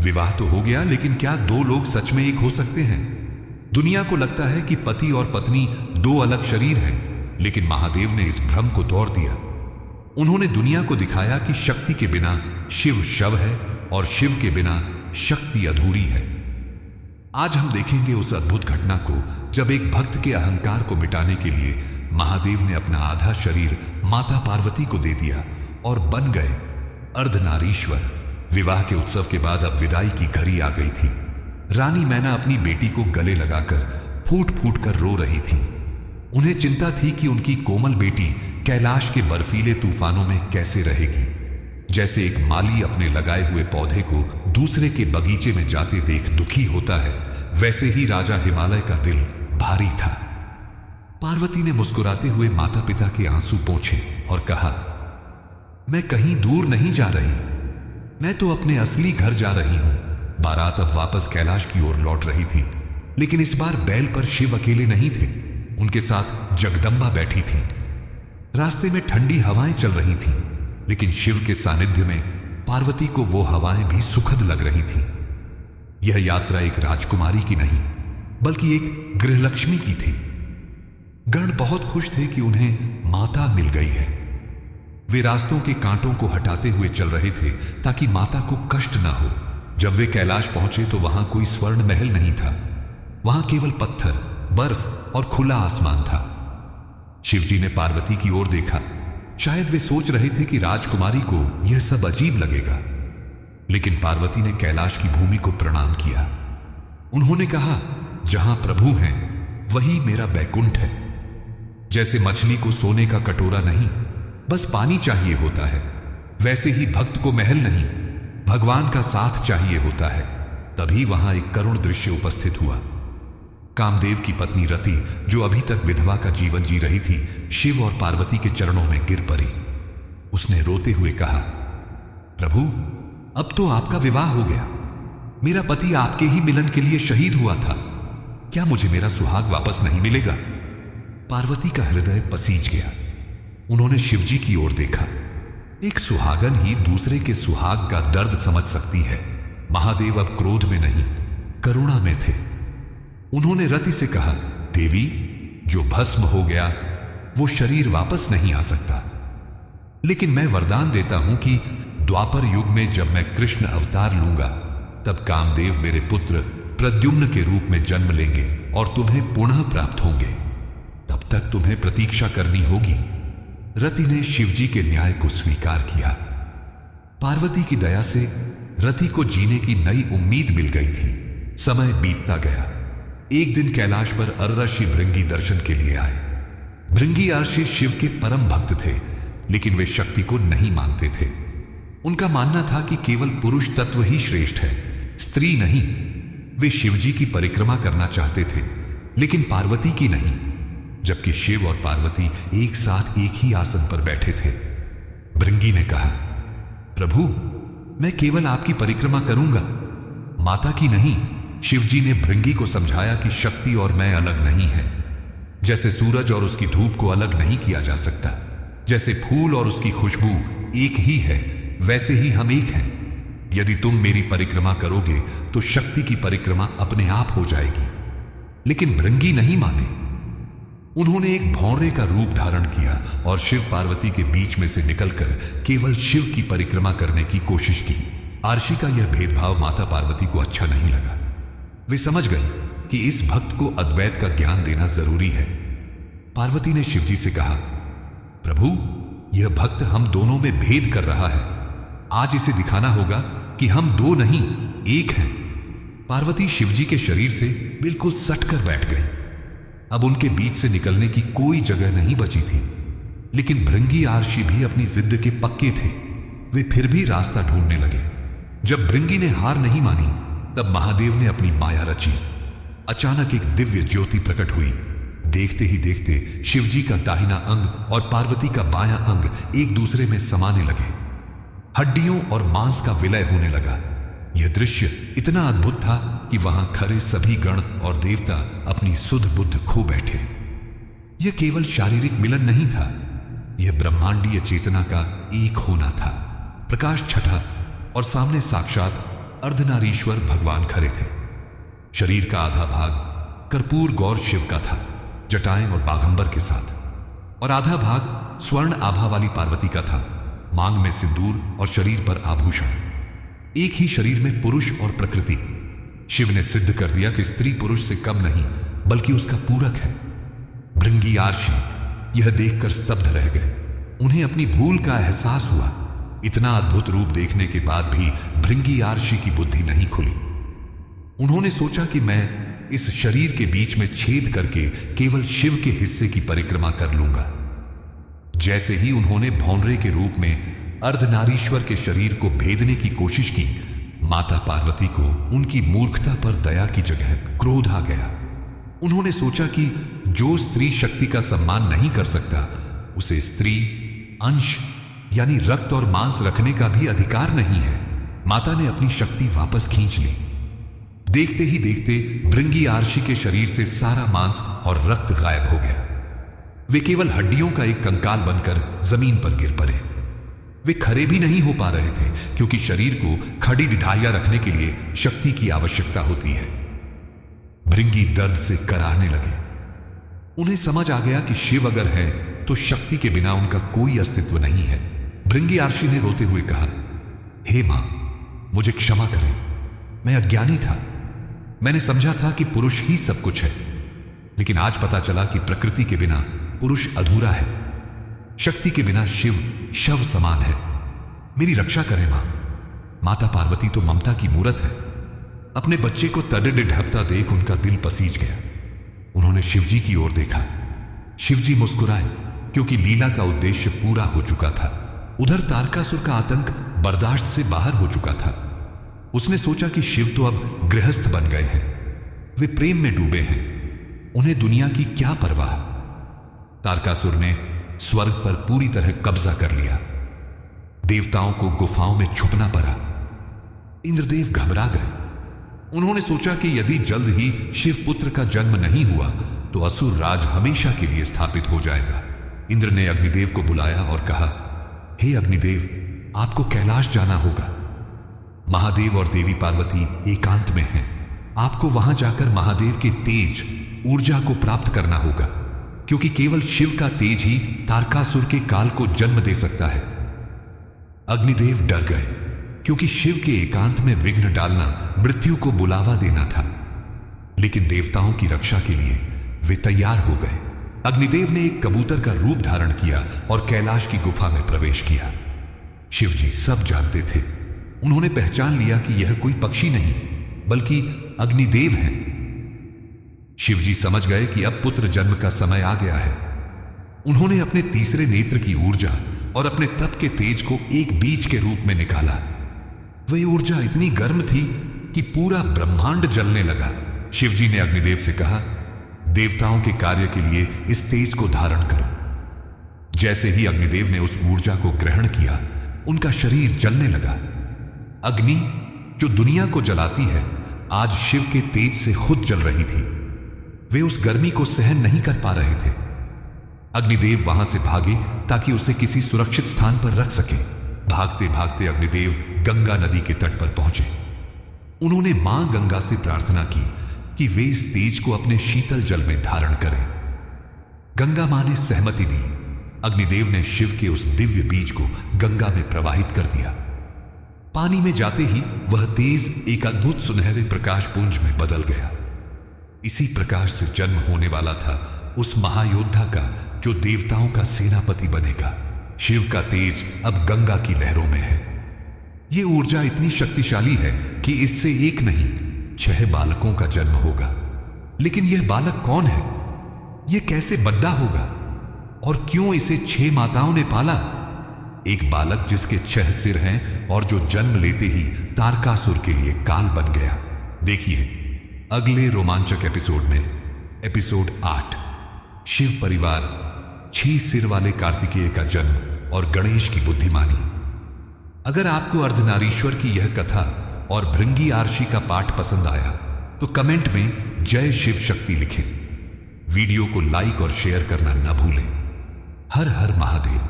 विवाह तो हो गया, लेकिन क्या दो लोग सच में एक हो सकते हैं? दुनिया को लगता है कि पति और पत्नी दो अलग शरीर हैं, लेकिन महादेव ने इस भ्रम को तोड़ दिया। उन्होंने दुनिया को दिखाया कि शक्ति के बिना शिव शव है और शिव के बिना शक्ति अधूरी है। आज हम देखेंगे उस अद्भुत घटना को जब एक भक्त के अहंकार को मिटाने के लिए महादेव ने अपना आधा शरीर माता पार्वती को दे दिया और बन गए अर्धनारीश्वर। विवाह के उत्सव के बाद अब विदाई की घड़ी आ गई थी। रानी मैना अपनी बेटी को गले लगाकर फूट फूट कर रो रही थी। उन्हें चिंता थी कि उनकी कोमल बेटी कैलाश के बर्फीले तूफानों में कैसे रहेगी। जैसे एक माली अपने लगाए हुए पौधे को दूसरे के बगीचे में जाते देख दुखी होता है, वैसे ही राजा हिमालय का दिल भारी था। पार्वती ने मुस्कुराते हुए माता पिता के आंसू पोंछे और कहा, मैं कहीं दूर नहीं जा रही, मैं तो अपने असली घर जा रही हूं। बारात अब वापस कैलाश की ओर लौट रही थी, लेकिन इस बार बैल पर शिव अकेले नहीं थे, उनके साथ जगदम्बा बैठी थी। रास्ते में ठंडी हवाएं चल रही थीं, लेकिन शिव के सानिध्य में पार्वती को वो हवाएं भी सुखद लग रही थीं। यह यात्रा एक राजकुमारी की नहीं, बल्कि एक गृहलक्ष्मी की थी। गण बहुत खुश थे कि उन्हें माता मिल गई है। वे रास्तों के कांटों को हटाते हुए चल रहे थे ताकि माता को कष्ट ना हो। जब वे कैलाश पहुंचे तो वहां कोई स्वर्ण महल नहीं था, वहां केवल पत्थर, बर्फ और खुला आसमान था। शिवजी ने पार्वती की ओर देखा। शायद वे सोच रहे थे कि राजकुमारी को यह सब अजीब लगेगा, लेकिन पार्वती ने कैलाश की भूमि को प्रणाम किया। उन्होंने कहा, जहां प्रभु हैं वही मेरा बैकुंठ है। जैसे मछली को सोने का कटोरा नहीं, बस पानी चाहिए होता है, वैसे ही भक्त को महल नहीं, भगवान का साथ चाहिए होता है। तभी वहां एक करुण दृश्य उपस्थित हुआ। कामदेव की पत्नी रति, जो अभी तक विधवा का जीवन जी रही थी, शिव और पार्वती के चरणों में गिर पड़ी। उसने रोते हुए कहा, प्रभु, अब तो आपका विवाह हो गया। मेरा पति आपके ही मिलन के लिए शहीद हुआ था। क्या मुझे मेरा सुहाग वापस नहीं मिलेगा? पार्वती का हृदय पसीज गया। उन्होंने शिवजी की ओर देखा। एक सुहागन ही दूसरे के सुहाग का दर्द समझ सकती है। महादेव अब क्रोध में नहीं, करुणा में थे। उन्होंने रति से कहा, देवी, जो भस्म हो गया वो शरीर वापस नहीं आ सकता, लेकिन मैं वरदान देता हूं कि द्वापर युग में जब मैं कृष्ण अवतार लूंगा, तब कामदेव मेरे पुत्र प्रद्युम्न के रूप में जन्म लेंगे और तुम्हें पुनः प्राप्त होंगे। तब तक तुम्हें प्रतीक्षा करनी होगी। रति ने शिवजी के न्याय को स्वीकार किया। पार्वती की दया से रति को जीने की नई उम्मीद मिल गई थी। समय बीतता गया। एक दिन कैलाश पर अर्षि भृंगी दर्शन के लिए आए। भृंगी अर्षि शिव के परम भक्त थे, लेकिन वे शक्ति को नहीं मानते थे। उनका मानना था कि केवल पुरुष तत्व ही श्रेष्ठ है, स्त्री नहीं। वे शिवजी की परिक्रमा करना चाहते थे, लेकिन पार्वती की नहीं, जबकि शिव और पार्वती एक साथ एक ही आसन पर बैठे थे। भृंगी ने कहा, प्रभु, मैं केवल आपकी परिक्रमा करूंगा, माता की नहीं। शिवजी ने भृंगी को समझाया कि शक्ति और मैं अलग नहीं है। जैसे सूरज और उसकी धूप को अलग नहीं किया जा सकता, जैसे फूल और उसकी खुशबू एक ही है, वैसे ही हम एक हैं। यदि तुम मेरी परिक्रमा करोगे तो शक्ति की परिक्रमा अपने आप हो जाएगी। लेकिन भृंगी नहीं माने। उन्होंने एक भौरे का रूप धारण किया और शिव पार्वती के बीच में से निकलकर केवल शिव की परिक्रमा करने की कोशिश की। अर्षि का यह भेदभाव माता पार्वती को अच्छा नहीं लगा। वे समझ गई कि इस भक्त को अद्वैत का ज्ञान देना जरूरी है। पार्वती ने शिवजी से कहा, प्रभु, यह भक्त हम दोनों में भेद कर रहा है। आज इसे दिखाना होगा कि हम दो नहीं, एक हैं। पार्वती शिवजी के शरीर से बिल्कुल सटकर बैठ गई। अब उनके बीच से निकलने की कोई जगह नहीं बची थी। लेकिन भृंगी अर्षि भी अपनी जिद के पक्के थे। वे फिर भी रास्ता ढूंढने लगे। जब भृंगी ने हार नहीं मानी, तब महादेव ने अपनी माया रची। अचानक एक दिव्य ज्योति प्रकट हुई। देखते ही देखते शिवजी का दाहिना अंग और पार्वती का बायां अंग एक दूसरे में समाने लगे। हड्डियों और मांस का विलय होने लगा। यह दृश्य इतना अद्भुत था कि वहां खड़े सभी गण और देवता अपनी सुध बुद्ध खो बैठे। यह केवल शारीरिक मिलन नहीं था, यह ब्रह्मांडीय चेतना का एक होना था। प्रकाश छठा और सामने साक्षात अर्धनारीश्वर भगवान खड़े थे। शरीर का आधा भाग कर्पूर गौर शिव का था, जटाएं और बाघंबर के साथ, और आधा भाग स्वर्ण आभा वाली पार्वती का था, मांग में सिंदूर और शरीर पर आभूषण। एक ही शरीर में पुरुष और प्रकृति। शिव ने सिद्ध कर दिया कि स्त्री पुरुष से कम नहीं बल्कि उसका पूरक है। भृंगी आर्षि यह देखकर स्तब्ध रह गए। उन्हें अपनी भूल का एहसास हुआ। इतना अद्भुत रूप देखने के बाद भी भृंगी आर्षि की बुद्धि नहीं खुली। उन्होंने सोचा कि मैं इस शरीर के बीच में छेद करके केवल शिव के हिस्से की परिक्रमा कर लूंगा। जैसे ही उन्होंने भौंरे के रूप में अर्धनारीश्वर के शरीर को भेदने की कोशिश की, माता पार्वती को उनकी मूर्खता पर दया की जगह क्रोध आ गया। उन्होंने सोचा कि जो स्त्री शक्ति का सम्मान नहीं कर सकता, उसे स्त्री अंश यानी रक्त और मांस रखने का भी अधिकार नहीं है। माता ने अपनी शक्ति वापस खींच ली। देखते ही देखते भृंगी आर्षि के शरीर से सारा मांस और रक्त गायब हो गया। वे केवल हड्डियों का एक कंकाल बनकर जमीन पर गिर पड़े। वे खड़े भी नहीं हो पा रहे थे क्योंकि शरीर को खड़ी विधाइयां रखने के लिए शक्ति की आवश्यकता होती है। भृंगी दर्द से कराहने लगे। उन्हें समझ आ गया कि शिव अगर है तो शक्ति के बिना उनका कोई अस्तित्व नहीं है। भृंगी आर्षि ने रोते हुए कहा, हे मां, मुझे क्षमा करें, मैं अज्ञानी था। मैंने समझा था कि पुरुष ही सब कुछ है, लेकिन आज पता चला कि प्रकृति के बिना पुरुष अधूरा है, शक्ति के बिना शिव शव समान है। मेरी रक्षा करें मां। माता पार्वती तो ममता की मूरत है। अपने बच्चे को तड़िड़ ढपता देख उनका दिल पसीज गया। उन्होंने शिवजी की ओर देखा। शिवजी मुस्कुराए क्योंकि लीला का उद्देश्य पूरा हो चुका था। उधर तारकासुर का आतंक बर्दाश्त से बाहर हो चुका था। उसने सोचा कि शिव तो अब गृहस्थ बन गए हैं, वे प्रेम में डूबे हैं, उन्हें दुनिया की क्या परवाह। तारकासुर ने स्वर्ग पर पूरी तरह कब्जा कर लिया। देवताओं को गुफाओं में छुपना पड़ा। इंद्रदेव घबरा गए। उन्होंने सोचा कि यदि जल्द ही शिव पुत्र का जन्म नहीं हुआ तो असुर राज हमेशा के लिए स्थापित हो जाएगा। इंद्र ने अग्निदेव को बुलाया और कहा, हे अग्निदेव, आपको कैलाश जाना होगा। महादेव और देवी पार्वती एकांत में हैं। आपको वहां जाकर महादेव के तेज ऊर्जा को प्राप्त करना होगा, क्योंकि केवल शिव का तेज ही तारकासुर के काल को जन्म दे सकता है। अग्निदेव डर गए क्योंकि शिव के एकांत में विघ्न डालना मृत्यु को बुलावा देना था, लेकिन देवताओं की रक्षा के लिए वे तैयार हो गए। अग्निदेव ने एक कबूतर का रूप धारण किया और कैलाश की गुफा में प्रवेश किया। शिवजी सब जानते थे। उन्होंने पहचान लिया कि यह कोई पक्षी नहीं बल्कि अग्निदेव हैं। शिवजी समझ गए कि अब पुत्र जन्म का समय आ गया है। उन्होंने अपने तीसरे नेत्र की ऊर्जा और अपने तप के तेज को एक बीज के रूप में निकाला। वह ऊर्जा इतनी गर्म थी कि पूरा ब्रह्मांड जलने लगा। शिवजी ने अग्निदेव से कहा, देवताओं के कार्य के लिए इस तेज को धारण करो। जैसे ही अग्निदेव ने उस ऊर्जा को ग्रहण किया, उनका शरीर जलने लगा। अग्नि जो दुनिया को जलाती है, आज शिव के तेज से खुद जल रही थी। वे उस गर्मी को सहन नहीं कर पा रहे थे। अग्निदेव वहां से भागे ताकि उसे किसी सुरक्षित स्थान पर रख सके। भागते भागते अग्निदेव गंगा नदी के तट पर पहुंचे। उन्होंने मां गंगा से प्रार्थना की कि वे इस तेज को अपने शीतल जल में धारण करें। गंगा मां ने सहमति दी। अग्निदेव ने शिव के उस दिव्य बीज को गंगा में प्रवाहित कर दिया। पानी में जाते ही वह तेज एक अद्भुत सुनहरे प्रकाश पुंज में बदल गया। इसी प्रकाश से जन्म होने वाला था उस महायोद्धा का जो देवताओं का सेनापति बनेगा। शिव का तेज अब गंगा की लहरों में है। यह ऊर्जा इतनी शक्तिशाली है कि इससे एक नहीं 6 बालकों का जन्म होगा। लेकिन यह बालक कौन है? यह कैसे बड्डा होगा? और क्यों इसे 6 माताओं ने पाला? एक बालक जिसके 6 सिर हैं और जो जन्म लेते ही तारकासुर के लिए काल बन गया। देखिए अगले रोमांचक एपिसोड में, एपिसोड 8, शिव परिवार 6 सिर वाले कार्तिकेय का जन्म और गणेश की बुद्धिमानी। अगर आपको अर्धनारीश्वर की यह कथा और भृंगी आर्षि का पाठ पसंद आया तो कमेंट में जय शिव शक्ति लिखें। वीडियो को लाइक और शेयर करना न भूलें। हर हर महादेव।